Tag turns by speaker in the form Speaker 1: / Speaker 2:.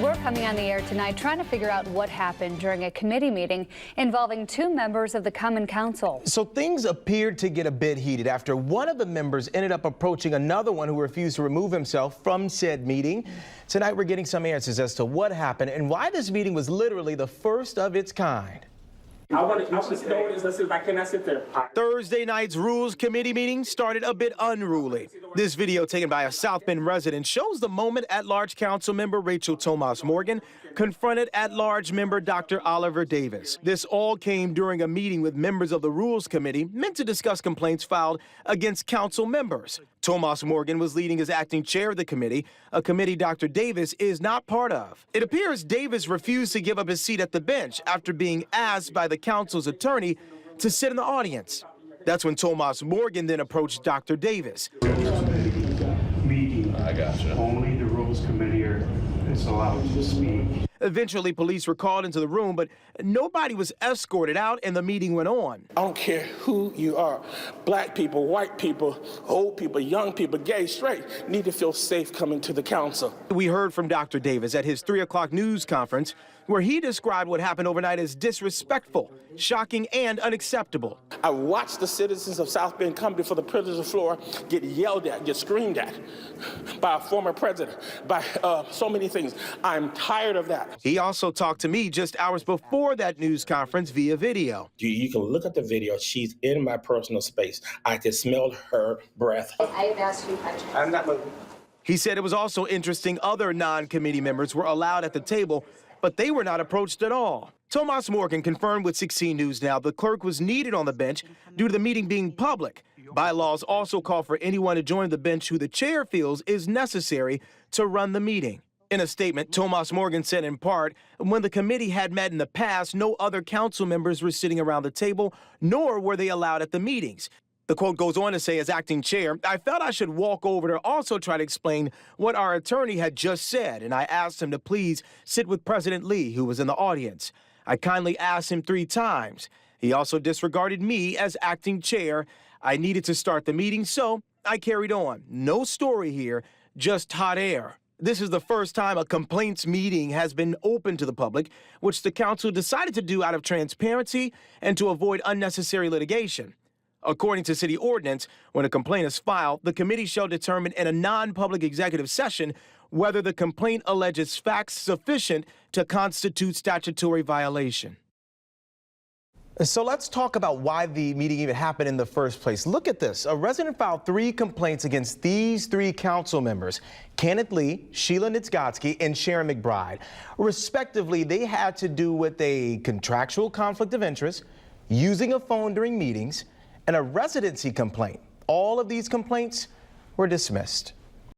Speaker 1: We're coming on the air tonight trying to figure out what happened during a committee meeting involving 2 members of the Common Council.
Speaker 2: So things appeared to get a bit heated after one of the members ended up approaching another one who refused to remove himself from said meeting. Tonight we're getting some answers as to what happened and why this meeting was literally the first of its kind.
Speaker 3: I want to know this. Let's see if I cannot sit there.
Speaker 2: Thursday night's Rules Committee meeting started a bit unruly. This video taken by a South Bend resident shows the moment at-large council member Rachel Tomas Morgan confronted at-large member Dr. Oliver Davis. This all came during a meeting with members of the Rules Committee meant to discuss complaints filed against council members. Tomas Morgan was leading as acting chair of the committee, a committee Dr. Davis is not part of. It appears Davis refused to give up his seat at the bench after being asked by the council's attorney to sit in the audience. That's when Tomas Morgan then approached Dr. Davis.
Speaker 4: Meeting.
Speaker 5: I gotcha.
Speaker 4: Only the Rules Committee is allowed to speak.
Speaker 2: Eventually, police were called into the room, but nobody was escorted out and the meeting went on.
Speaker 6: I don't care who you are. Black people, white people, old people, young people, gay, straight, need to feel safe coming to the council.
Speaker 2: We heard from Dr. Davis at his 3 o'clock news conference, where he described what happened overnight as disrespectful, shocking, and unacceptable.
Speaker 6: I watched the citizens of South Bend come before the privilege of the floor get yelled at, get screamed at by a former president, by so many things. I'm tired of that.
Speaker 2: He also talked to me just hours before that news conference via video.
Speaker 6: You can look at the video. She's in my personal space. I can smell her breath.
Speaker 7: I've asked you questions.
Speaker 6: I'm not moving.
Speaker 2: He said it was also interesting other non-committee members were allowed at the table, but they were not approached at all. Tomas Morgan confirmed with 16 News Now the clerk was needed on the bench due to the meeting being public. Bylaws also call for anyone to join the bench who the chair feels is necessary to run the meeting. In a statement, Tomas Morgan said in part, when the committee had met in the past, no other council members were sitting around the table, nor were they allowed at the meetings. The quote goes on to say, as acting chair, I felt I should walk over to also try to explain what our attorney had just said, and I asked him to please sit with President Lee, who was in the audience. I kindly asked him 3 times. He also disregarded me as acting chair. I needed to start the meeting, so I carried on. No story here, just hot air. This is the first time a complaints meeting has been open to the public, which the council decided to do out of transparency and to avoid unnecessary litigation. According to city ordinance, when a complaint is filed, the committee shall determine in a non-public executive session whether the complaint alleges facts sufficient to constitute statutory violation. So let's talk about why the meeting even happened in the first place. Look at this. A resident filed 3 complaints against these 3 council members, Kenneth Lee, Sheila Nitzgotsky, and Sharon McBride. Respectively, they had to do with a contractual conflict of interest, using a phone during meetings, and a residency complaint. All of these complaints were dismissed.